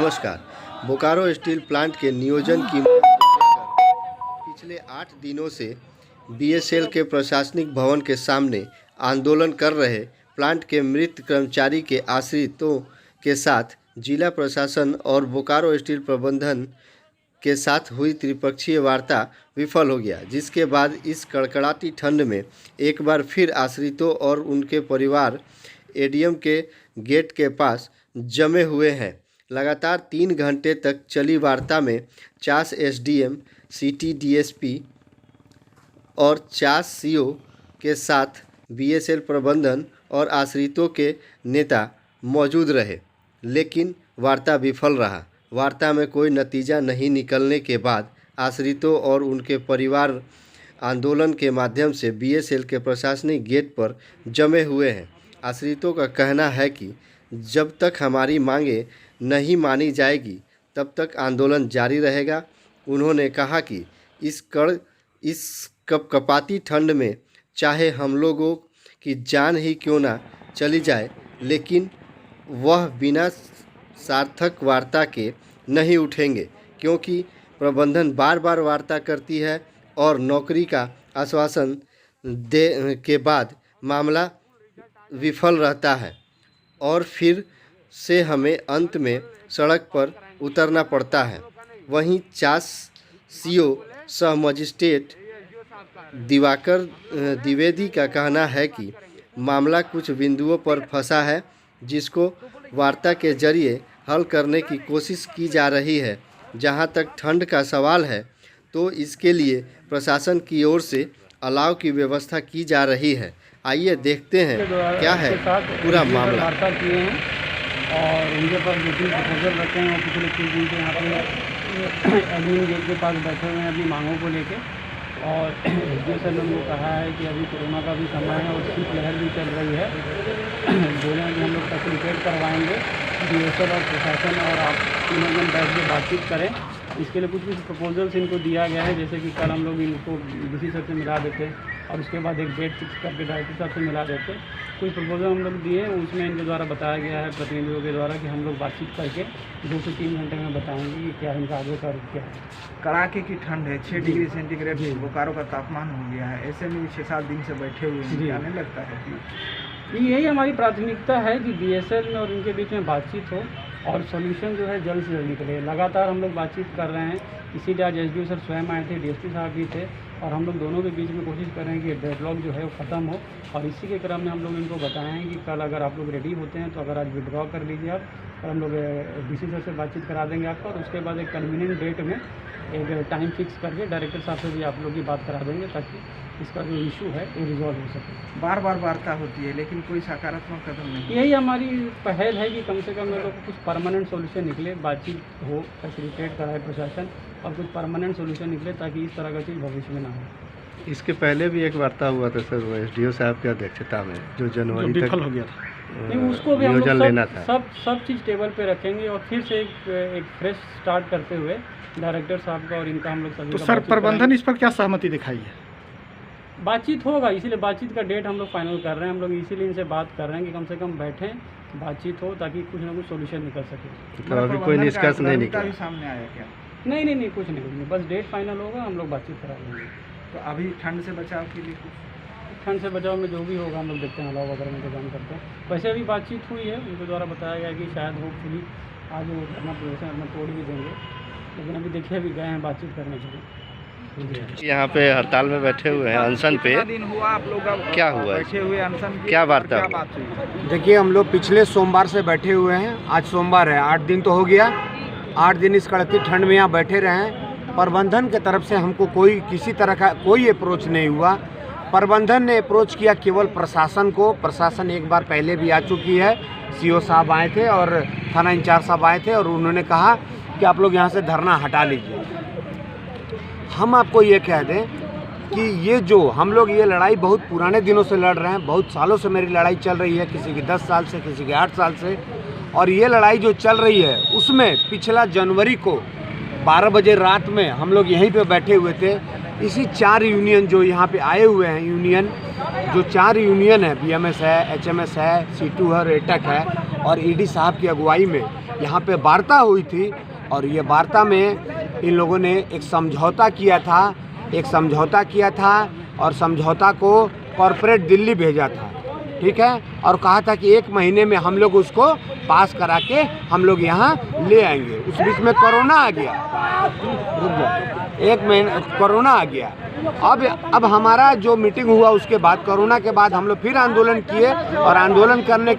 नमस्कार। Bokaro steel plant के नियोजन की मांग को लेकर पिछले 8 दिनों से बीएसएल के प्रशासनिक भवन के सामने आंदोलन कर रहे प्लांट के मृत कर्मचारी के आश्रितों के साथ जिला प्रशासन और बोकारो स्टील प्रबंधन के साथ हुई त्रिपक्षीय वार्ता विफल हो गया, जिसके बाद इस कड़कड़ाती ठंड में एक बार फिर आश्रितों और उनके परिवार एडीएम के गेट के पास जमे हुए हैं। लगातार 3 घंटे तक चली वार्ता में 50 एसडीएम, सिटी डीएसपी और 50 सीओ के साथ बीएसएल प्रबंधन और आश्रितों के नेता मौजूद रहे, लेकिन वार्ता विफल रहा। वार्ता में कोई नतीजा नहीं निकलने के बाद आश्रितों और उनके परिवार आंदोलन के माध्यम से बीएसएल के प्रशासनिक गेट पर जमे हुए हैं। आश्रितों का कहना है कि जब तक हमारी मांगें नहीं मानी जाएगी तब तक आंदोलन जारी रहेगा। उन्होंने कहा कि इस कपकपाती ठंड में चाहे हम लोगों की जान ही क्यों ना चली जाए, लेकिन वह बिना सार्थक वार्ता के नहीं उठेंगे, क्योंकि प्रबंधन बार बार वार्ता करती है और नौकरी का आश्वासन दे के बाद मामला विफल रहता है और फिर से हमें अंत में सड़क पर उतरना पड़ता है। वहीं 50 सीओ सह मजिस्ट्रेट दिवाकर द्विवेदी का कहना है कि मामला कुछ बिंदुओं पर फंसा है, जिसको वार्ता के जरिए हल करने की कोशिश की जा रही है। जहां तक ठंड का सवाल है तो इसके लिए प्रशासन की ओर से अलाव की व्यवस्था की जा रही है। आइए देखते हैं क्या है पूरा मामला। वार्ता किए हैं और उनके पास जो भी प्रपोजल रखे हैं वो पिछले 3 दिन से यहाँ पे एडमिन गेट के पास बैठे हुए हैं अपनी मांगों को लेके। और जैसे लोगों को कहा है कि अभी कोरोना का भी समय है और शीतलहर भी चल रही है, बोले हैं कि हम लोग फैसिलिटेट करवाएंगे, बीएसएल और प्रशासन और आप तीनों जन बैठ के बातचीत करें। इसके लिए कुछ प्रपोजल्स इनको दिया गया है, जैसे कि कल हम लोग इनको डीसी सर से मिला देते और उसके बाद एक डेट फिक्स करके डायरेक्टर साहब से मिला देते। कुछ प्रपोजल हम लोग दिए, उसमें इनके द्वारा बताया गया है प्रतिनिधियों के द्वारा कि हम लोग बातचीत करके 2 से 3 घंटे में बताएंगे कि क्या इनका आगे का रुख क्या है। कड़ाके की ठंड है, 6 डिग्री सेंटीग्रेड बोकारो का तापमान हो गया है। ऐसे में 6-7 दिन से बैठे हुए हैं, क्या नहीं लगता है कि यही हमारी प्राथमिकता है कि बीएसएल में और इनके बीच में बातचीत हो और सॉल्यूशन जो है जल्द से जल्द निकले। लगातार हम लोग बातचीत कर रहे हैं, इसीलिए आज एसडीओ सर स्वयं आए थे, डीएसपी साहब भी थे और हम लोग दोनों के बीच में कोशिश कर रहे हैं कि डेडलॉक जो है वो ख़त्म हो। और इसी के क्रम में हम लोग इनको बताएं हैं कि कल अगर आप लोग रेडी होते हैं तो अगर आज विड्रॉ कर लीजिए आप, और हम लोग डीसी सर से बातचीत करा देंगे आपका, और उसके बाद एक कन्वीनियंट डेट में एक टाइम फिक्स करके डायरेक्टर साहब से भी आप लोग की बात करा देंगे, ताकि इसका जो इशू है वो रिजॉल्व हो सके। बार बार वार्ता होती है लेकिन कोई सकारात्मक कदम नहीं। यही हमारी पहल है कि कम से कम लोगों को कुछ परमानेंट सोल्यूशन निकले, बातचीत हो, फैसिलिटेट कराए प्रशासन और कुछ परमानेंट सोल्यूशन निकले, ताकि इस तरह का चीज़ भविष्य में ना हो। इसके पहले भी एक वार्ता हुआ था सर, एसडीओ साहब की अध्यक्षता में, जो जनवरी तक विफल हो गया था। नहीं, उसको भी हम लोग सब चीज़ टेबल पे रखेंगे और फिर से एक फ्रेश स्टार्ट करते हुए डायरेक्टर साहब का और इनका हम लोग सभी। तो सर प्रबंधन इस पर क्या सहमति दिखाई है? बातचीत होगा, इसीलिए बातचीत का डेट हम लोग फाइनल कर रहे हैं। हम लोग इसीलिए इनसे बात कर रहे हैं कि कम से कम बैठें, बातचीत हो, ताकि कुछ ना कुछ सोल्यूशन निकल सके। तो अभी कोई निष्कर्ष नहीं निकला सामने आया क्या? नहीं, कुछ नहीं, बस डेट फाइनल होगा, हम लोग बातचीत करा लेंगे। तो अभी ठंड से बचाव के लिए ठंड से बचाव में जो भी होगा हम लोग देखते हैं, अलाव वगैरह में इंतजाम करते हैं। वैसे अभी बातचीत हुई है, उनके द्वारा बताया गया कि शायद होपफुली आज वो अपना पोजीशन अपना तोड़ भी देंगे, लेकिन अभी देखिए अभी गए हैं बातचीत करने के लिए। यहाँ पे हड़ताल में बैठे हुए हैं अनशन पे, दिन हुआ आप लोग क्या हुआ बैठे हुए अनशन की? क्या वार्ता बात हुई? देखिए, हम लोग पिछले सोमवार से बैठे हुए हैं, आज सोमवार है, 8 दिन तो हो गया। 8 दिन इस कड़की ठंड में यहाँ बैठे रहे हैं। प्रबंधन के तरफ से हमको किसी तरह का कोई अप्रोच नहीं हुआ। प्रबंधन ने अप्रोच किया केवल प्रशासन को। प्रशासन एक बार पहले भी आ चुकी है, सीओ साहब आए थे और थाना इंचार्ज साहब आए थे और उन्होंने कहा कि आप लोग यहाँ से धरना हटा लीजिए। हम आपको ये कह दें कि ये जो हम लोग ये लड़ाई बहुत पुराने दिनों से लड़ रहे हैं, बहुत सालों से मेरी लड़ाई चल रही है, किसी की 10 साल से, किसी की 8 साल से। और ये लड़ाई जो चल रही है उसमें पिछला जनवरी को 12 बजे रात में हम लोग यहीं पे बैठे हुए थे। इसी 4 यूनियन जो यहाँ पे आए हुए हैं, यूनियन जो 4 यूनियन है, बीएमएस है, एचएमएस है, सीटू है, एटक है और ईडी साहब की अगुवाई में यहाँ पे वार्ता हुई थी और ये वार्ता में इन लोगों ने एक समझौता किया था और समझौता को कॉर्पोरेट दिल्ली भेजा था, ठीक है, और कहा था कि 1 महीने में हम लोग उसको पास करा के हम लोग यहाँ ले आएंगे। उस बीच में कोरोना आ गया, 1 महीना कोरोना आ गया। अब हमारा जो मीटिंग हुआ उसके बाद, कोरोना के बाद हम लोग फिर आंदोलन किए और आंदोलन करने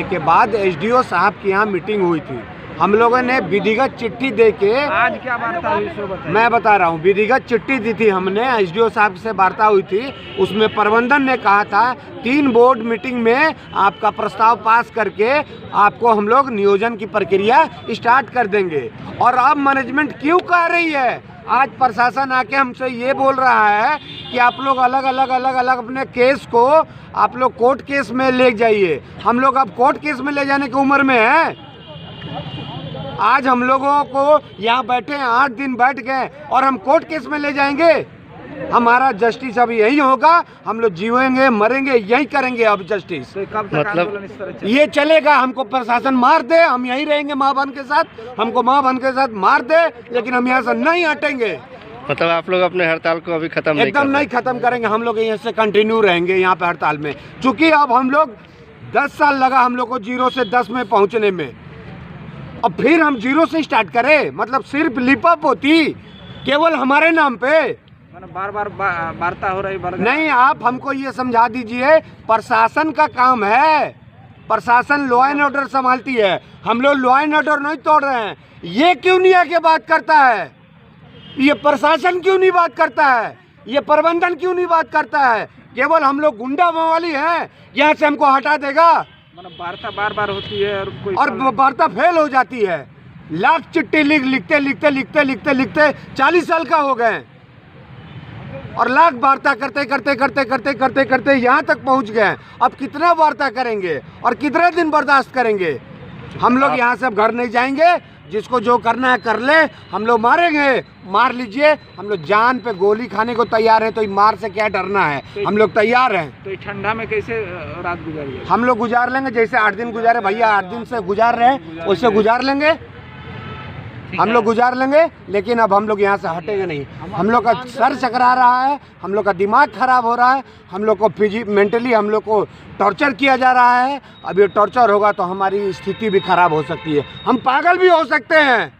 के बाद एसडीओ साहब की यहाँ मीटिंग हुई थी। हम लोगों ने विधिगत चिट्ठी दे के, आज क्या वार्ता हुई सो बताइए। मैं बता रहा हूँ, विधिगत चिट्ठी दी थी हमने, एसडीओ साहब से वार्ता हुई थी। उसमें प्रबंधन ने कहा था 3 बोर्ड मीटिंग में आपका प्रस्ताव पास करके आपको हम लोग नियोजन की प्रक्रिया स्टार्ट कर देंगे। और अब मैनेजमेंट क्यों कह रही है, आज प्रशासन आके हमसे ये बोल रहा है कि आप लोग अलग अलग अपने केस को आप लोग कोर्ट केस में ले जाइए। हम लोग अब कोर्ट केस में ले जाने की उम्र में हैं। आज हम लोगों को यहाँ बैठे 8 दिन बैठ गए और हम कोर्ट केस में ले जाएंगे। हमारा जस्टिस अब यही होगा, हम लोग जीवेंगे मरेंगे यही करेंगे अब जस्टिस। तो कब तक आंदोलन इस तरह ये चलेगा, हमको प्रशासन मार दे हम यहीं रहेंगे माँ बहन के साथ, हमको माँ बहन के साथ मार दे लेकिन हम यहाँ से नहीं हटेंगे। मतलब आप लोग अपने हड़ताल को अभी खत्म एकदम नहीं खत्म करेंगे, हम लोग यहाँ से कंटिन्यू रहेंगे यहाँ पे हड़ताल में। चूँकि अब हम लोग 10 साल लगा हम लोग को 0 से 10 में पहुँचने में, अब फिर हम 0 से स्टार्ट करें, मतलब सिर्फ लिपअप होती केवल हमारे नाम पे, बार वार्ता हो रही नहीं। आप हमको ये समझा दीजिए, प्रशासन का काम है, प्रशासन लॉ एंड ऑर्डर संभालती है, हम लोग लॉ एंड ऑर्डर नहीं तोड़ रहे हैं। ये क्यों नहीं आके बात करता है, ये प्रशासन क्यों नहीं बात करता है, ये प्रबंधन क्यों नहीं बात करता है, केवल हम लोग गुंडा मवाली हैं, यहाँ से हमको हटा देगा। मतलब वार्ता बार होती है और वार्ता फेल हो जाती है। लाख चिट्ठी लिखते 40 साल का हो गए और लाख वार्ता करते यहाँ तक पहुँच गए। अब कितना वार्ता करेंगे और कितने दिन बर्दाश्त करेंगे। हम लोग यहाँ से अब घर नहीं जाएंगे, जिसको जो करना है कर ले, हम लोग मारेंगे, मार लीजिए, हम लोग जान पे गोली खाने को तैयार हैं, तो मार से क्या डरना है, हम लोग तैयार हैं। तो ठंडा में कैसे रात गुजारिए? हम लोग गुजार लेंगे, जैसे 8 दिन गुजारे भैया, 8 दिन से गुजार रहे हैं उससे गुजार लेंगे, हम लोग गुजार लेंगे। लेकिन अब हम लोग यहाँ से हटेंगे नहीं। हम लोग का सर चकरा रहा है, हम लोग का दिमाग खराब हो रहा है, हम लोग को मेंटली हम लोग को टॉर्चर किया जा रहा है। अब ये टॉर्चर होगा तो हमारी स्थिति भी खराब हो सकती है, हम पागल भी हो सकते हैं।